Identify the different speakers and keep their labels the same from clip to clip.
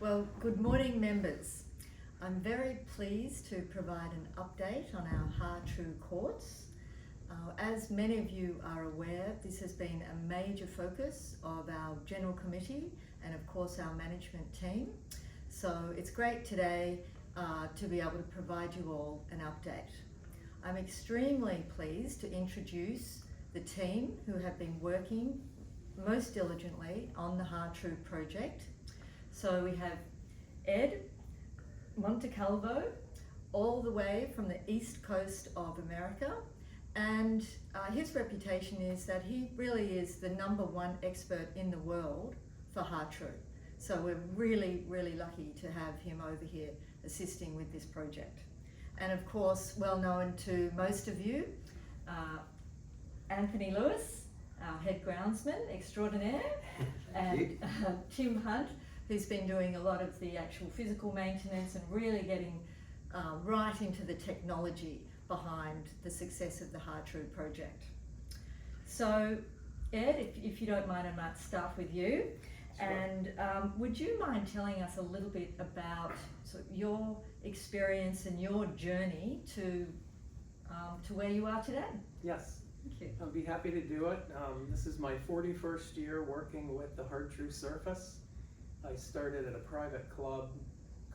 Speaker 1: Well, good morning, members. I'm very pleased to provide an update on our Har-Tru courts. As many of you are aware, this has been a major focus of our General Committee and of course our management team. So it's great today to be able to provide you all an update. I'm extremely pleased to introduce the team who have been working most diligently on the Har-Tru project. So we have Ed Montecalvo, all the way from the east coast of America, and his reputation is that he really is the #1 expert in the world for Har-Tru. So we're really, really lucky to have him over here assisting with this project. And of course, well known to most of you, Anthony Lewis, our head groundsman extraordinaire, and Tim Hunt, who's been doing a lot of the actual physical maintenance and really getting right into the technology behind the success of the Har-Tru project. So Ed, if you don't mind, I might start with you. Sure. And would you mind telling us a little bit about sort of your experience and your journey to where you are today?
Speaker 2: Yes.
Speaker 1: Thank you.
Speaker 2: I'll be happy to do it. This is my 41st year working with the Har-Tru surface. I started at a private club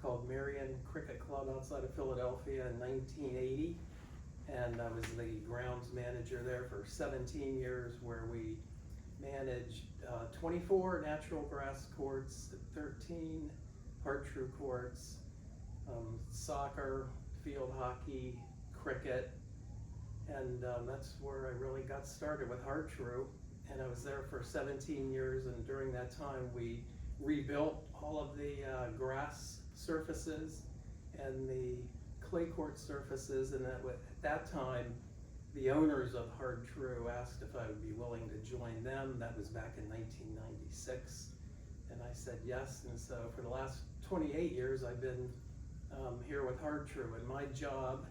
Speaker 2: called Marion Cricket Club outside of Philadelphia in 1980, and I was the grounds manager there for 17 years, where we managed 24 natural grass courts, 13 Har-Tru courts, soccer, field hockey, cricket, and that's where I really got started with Har-Tru. And I was there for 17 years, and during that time we rebuilt all of the grass surfaces and the clay court surfaces, and at that time the owners of Har-Tru asked if I would be willing to join them. That was back in 1996, and I said yes. And so for the last 28 years I've been here with Har-Tru, and my job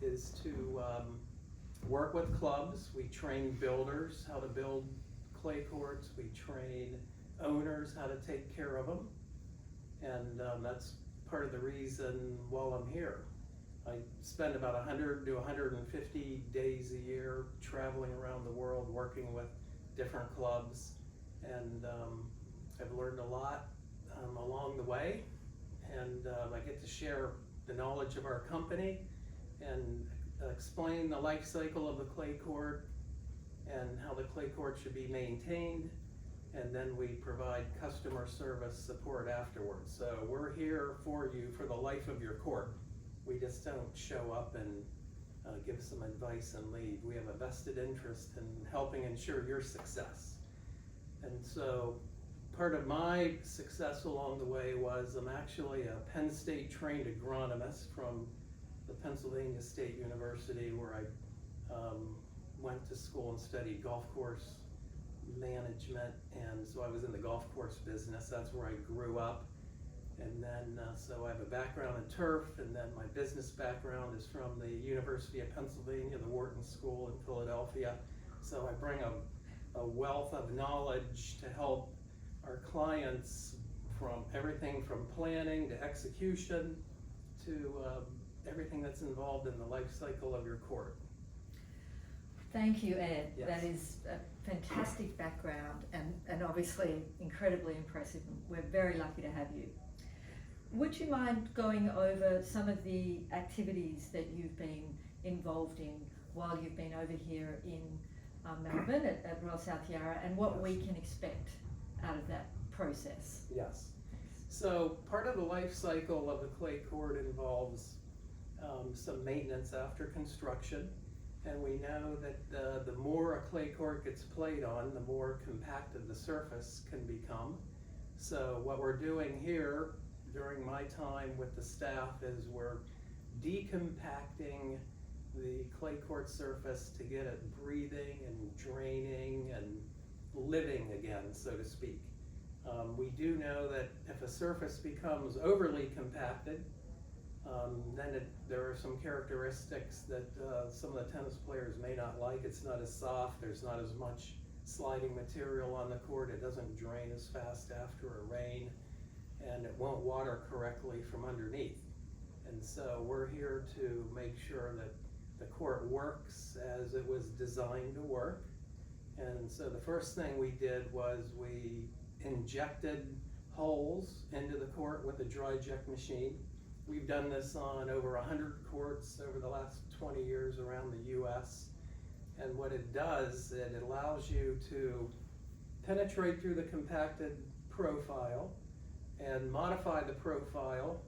Speaker 2: is to work with clubs. We train builders how to build clay courts, we train owners how to take care of them, and that's part of the reason while I'm here. I spend about 100 to 150 days a year traveling around the world working with different clubs, and I've learned a lot along the way, and I get to share the knowledge of our company and explain the life cycle of the clay court and how the clay court should be maintained, and then we provide customer service support afterwards. So we're here for you for the life of your court. We just don't show up and give some advice and leave. We have a vested interest in helping ensure your success. And so part of my success along the way was I'm actually a Penn State trained agronomist from the Pennsylvania State University, where I went to school and studied golf course management, and so I was in the golf course business. That's where I grew up. And then so I have a background in turf, and then my business background is from the University of Pennsylvania, the Wharton School in Philadelphia. So I bring a wealth of knowledge to help our clients, from everything from planning to execution to everything that's involved in the life cycle of your court.
Speaker 1: Thank you, Ed.
Speaker 2: Yes.
Speaker 1: That is a fantastic background and obviously incredibly impressive. We're very lucky to have you. Would you mind going over some of the activities that you've been involved in while you've been over here in Melbourne at Royal South Yarra, and what
Speaker 2: Yes.
Speaker 1: we can expect out of that process?
Speaker 2: Yes. So part of the life cycle of the clay court involves some maintenance after construction. And we know that the more a clay court gets played on, the more compacted the surface can become. So what we're doing here during my time with the staff is we're decompacting the clay court surface to get it breathing and draining and living again, so to speak. We do know that if a surface becomes overly compacted, then there are some characteristics that some of the tennis players may not like. It's not as soft, there's not as much sliding material on the court, it doesn't drain as fast after a rain, and it won't water correctly from underneath. And so we're here to make sure that the court works as it was designed to work. And so the first thing we did was we injected holes into the court with a dry eject machine. We've done this on over 100 courts over the last 20 years around the US. And what it does, it allows you to penetrate through the compacted profile and modify the profile,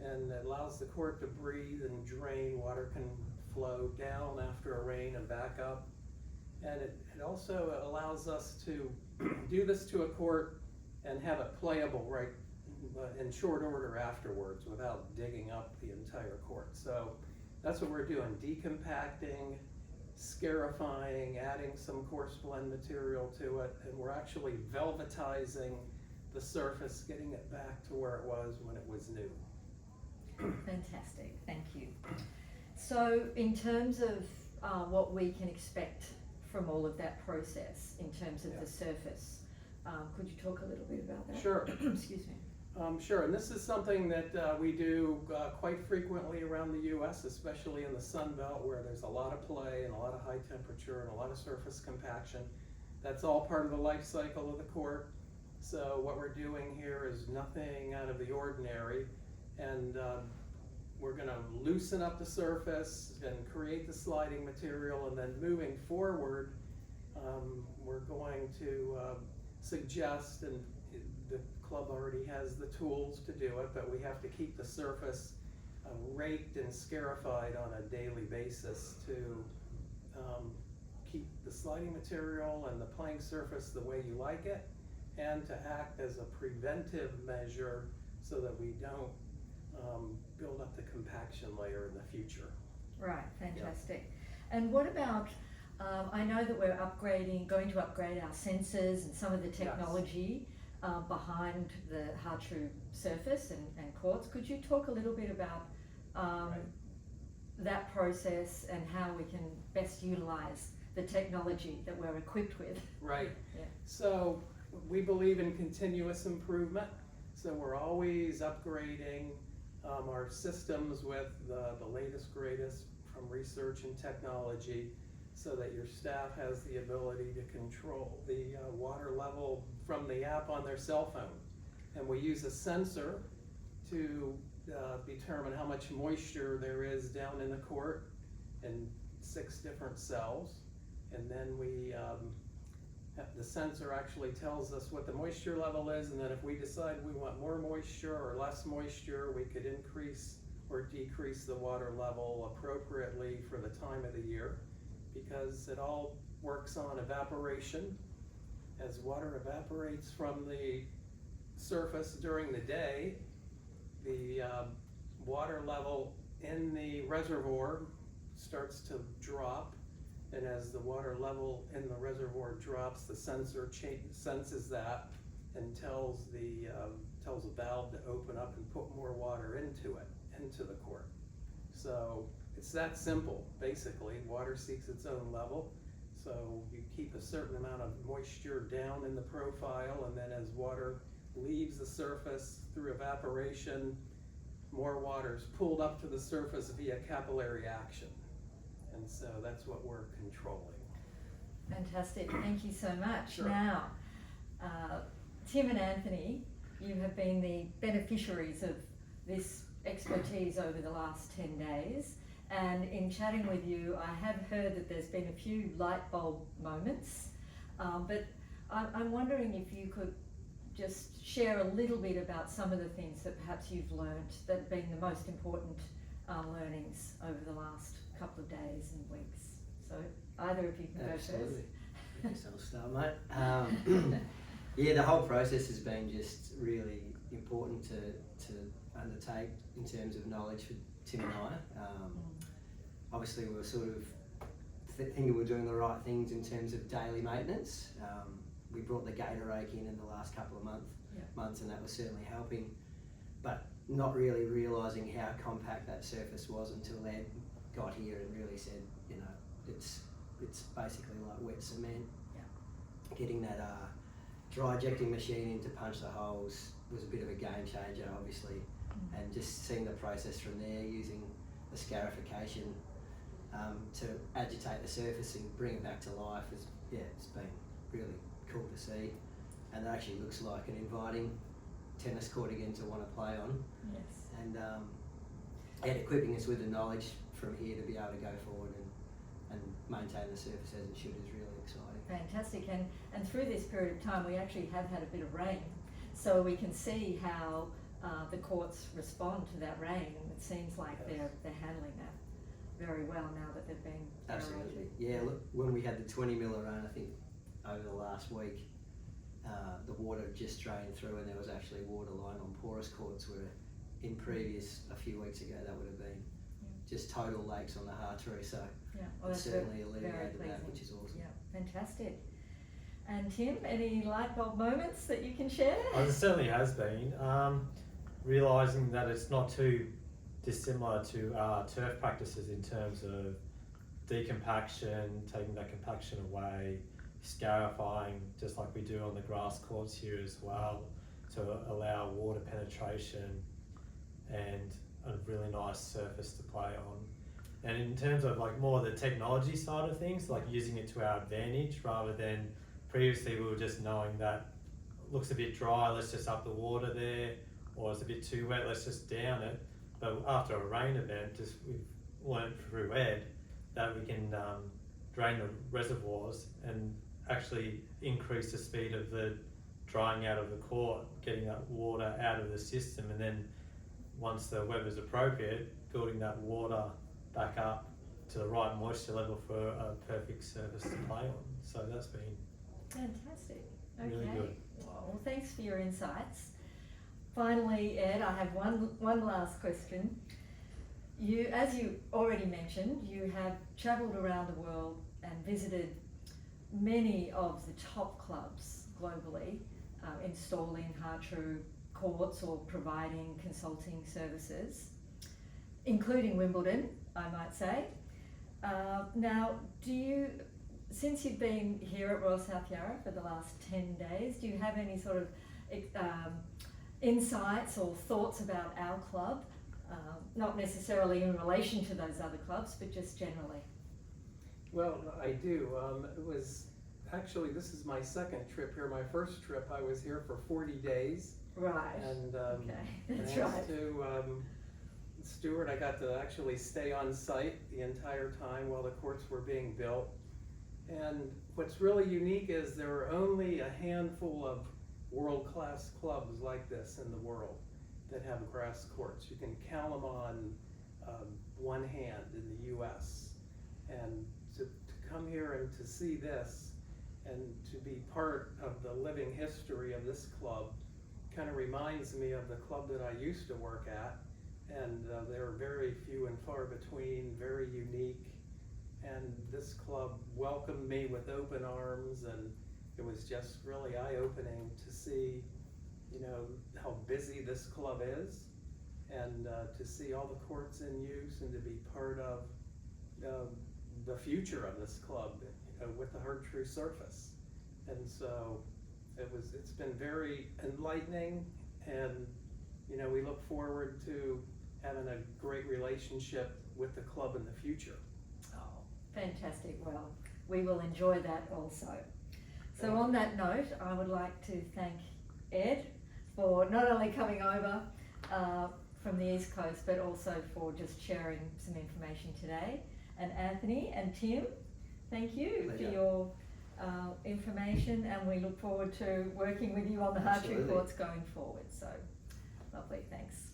Speaker 2: and it allows the court to breathe and drain. Water can flow down after a rain and back up. And it also allows us to do this to a court and have it playable right in short order afterwards without digging up the entire court. So that's what we're doing, decompacting, scarifying, adding some coarse blend material to it, and we're actually velvetizing the surface, getting it back to where it was when it was new.
Speaker 1: Fantastic, thank you. So in terms of what we can expect from all of that process in terms of the surface, could you talk a little bit about that?
Speaker 2: Sure.
Speaker 1: Excuse me.
Speaker 2: Sure, and this is something that we do quite frequently around the US, especially in the Sun Belt where there's a lot of play and a lot of high temperature and a lot of surface compaction. That's all part of the life cycle of the court. So what we're doing here is nothing out of the ordinary, and we're going to loosen up the surface and create the sliding material, and then moving forward, we're going to suggest, and the club already has the tools to do it, but we have to keep the surface raked and scarified on a daily basis to keep the sliding material and the playing surface the way you like it, and to act as a preventive measure so that we don't build up the compaction layer in the future.
Speaker 1: Right, fantastic. And what about, I know that we're going to upgrade our sensors and some of the technology behind the Har-Tru surface and quartz. Could you talk a little bit about that process and how we can best utilize the technology that we're equipped with?
Speaker 2: Right.
Speaker 1: Yeah.
Speaker 2: So we believe in continuous improvement. So we're always upgrading our systems with the latest, greatest from research and technology, so that your staff has the ability to control the water level from the app on their cell phone. And we use a sensor to determine how much moisture there is down in the court in 6 different cells. And then the sensor actually tells us what the moisture level is, and then if we decide we want more moisture or less moisture, we could increase or decrease the water level appropriately for the time of the year, because it all works on evaporation. As water evaporates from the surface during the day, the water level in the reservoir starts to drop, and as the water level in the reservoir drops, the sensor senses that and tells the valve to open up and put more water into the court. So it's that simple, basically. Water seeks its own level, so you keep a certain amount of moisture down in the profile, and then as water leaves the surface through evaporation, more water is pulled up to the surface via capillary action. And so that's what we're controlling.
Speaker 1: Fantastic, thank you so much.
Speaker 2: Sure.
Speaker 1: Now, Tim and Anthony, you have been the beneficiaries of this expertise over the last 10 days. And in chatting with you, I have heard that there's been a few light bulb moments, but I'm wondering if you could just share a little bit about some of the things that perhaps you've learned that have been the most important learnings over the last couple of days and weeks. So either of you can
Speaker 3: Absolutely.
Speaker 1: go first.
Speaker 3: I guess I'll start, mate. Yeah, the whole process has been just really important to undertake in terms of knowledge for Tim and I. Obviously we were sort of thinking we were doing the right things in terms of daily maintenance. We brought the gator rake in the last couple of months, and that was certainly helping, but not really realising how compact that surface was until Ed got here and really said, you know, it's basically like wet cement.
Speaker 1: Yeah.
Speaker 3: Getting that dry ejecting machine in to punch the holes was a bit of a game changer, obviously, and just seeing the process from there, using the scarification to agitate the surface and bring it back to life, it's been really cool to see, and it actually looks like an inviting tennis court again to want to play on.
Speaker 1: Yes.
Speaker 3: And equipping us with the knowledge from here to be able to go forward and maintain the surface as it should is really exciting.
Speaker 1: Fantastic, and through this period of time we actually have had a bit of rain, so we can see how the courts respond to that rain, and it seems like they're handling that very well now that they've been
Speaker 3: Absolutely.
Speaker 1: aerated.
Speaker 3: Yeah, look, when we had the 20 miller run, I think over the last week, the water just drained through, and there was actually water line on porous courts where in previous, a few weeks ago, that would have been just total lakes on the Har-Tru, so
Speaker 1: Well,
Speaker 3: it's
Speaker 1: that's
Speaker 3: certainly
Speaker 1: very
Speaker 3: alleviated
Speaker 1: pleasing.
Speaker 3: that, which is awesome.
Speaker 1: Yeah, fantastic. And Tim, any light bulb moments that you can share?
Speaker 4: Oh, there certainly has been. Realising that it's not too dissimilar to turf practices in terms of decompaction, taking that compaction away, scarifying, just like we do on the grass courts here as well, to allow water penetration and a really nice surface to play on. And in terms of like more the technology side of things, like using it to our advantage rather than previously we were just knowing that it looks a bit dry, let's just up the water there, or it's a bit too wet, let's just down it. But after a rain event, we've learnt through Ed that we can drain the reservoirs and actually increase the speed of the drying out of the court, getting that water out of the system, and then once the weather's appropriate, building that water back up to the right moisture level for a perfect surface to play on. So that's been
Speaker 1: Fantastic. Okay.
Speaker 4: really good.
Speaker 1: Well, thanks for your insights. Finally, Ed, I have one last question. You, as you already mentioned, you have travelled around the world and visited many of the top clubs globally, installing Har-Tru courts or providing consulting services, including Wimbledon, I might say. Now, since you've been here at Royal South Yarra for the last 10 days, do you have any sort of insights or thoughts about our club? Not necessarily in relation to those other clubs, but just generally.
Speaker 2: Well, I do. It was actually, this is my second trip here. My first trip, I was here for 40 days.
Speaker 1: Right.
Speaker 2: And
Speaker 1: Okay, that's
Speaker 2: thanks
Speaker 1: right.
Speaker 2: to Stuart, I got to actually stay on site the entire time while the courts were being built. And what's really unique is there are only a handful of world-class clubs like this in the world that have grass courts. You can count them on one hand in the US. And to come here and to see this and to be part of the living history of this club kind of reminds me of the club that I used to work at. And they're very few and far between, very unique. And this club welcomed me with open arms, and it was just really eye-opening to see, you know, how busy this club is, and to see all the courts in use and to be part of the future of this club, you know, with the Har-Tru surface. And so it's been very enlightening, and you know, we look forward to having a great relationship with the club in the future.
Speaker 1: Oh, fantastic. Well, we will enjoy that also. So on that note, I would like to thank Ed for not only coming over from the East Coast, but also for just sharing some information today. And Anthony and Tim, thank you for your information, and we look forward to working with you on the Har-Tru courts going forward. So lovely, thanks.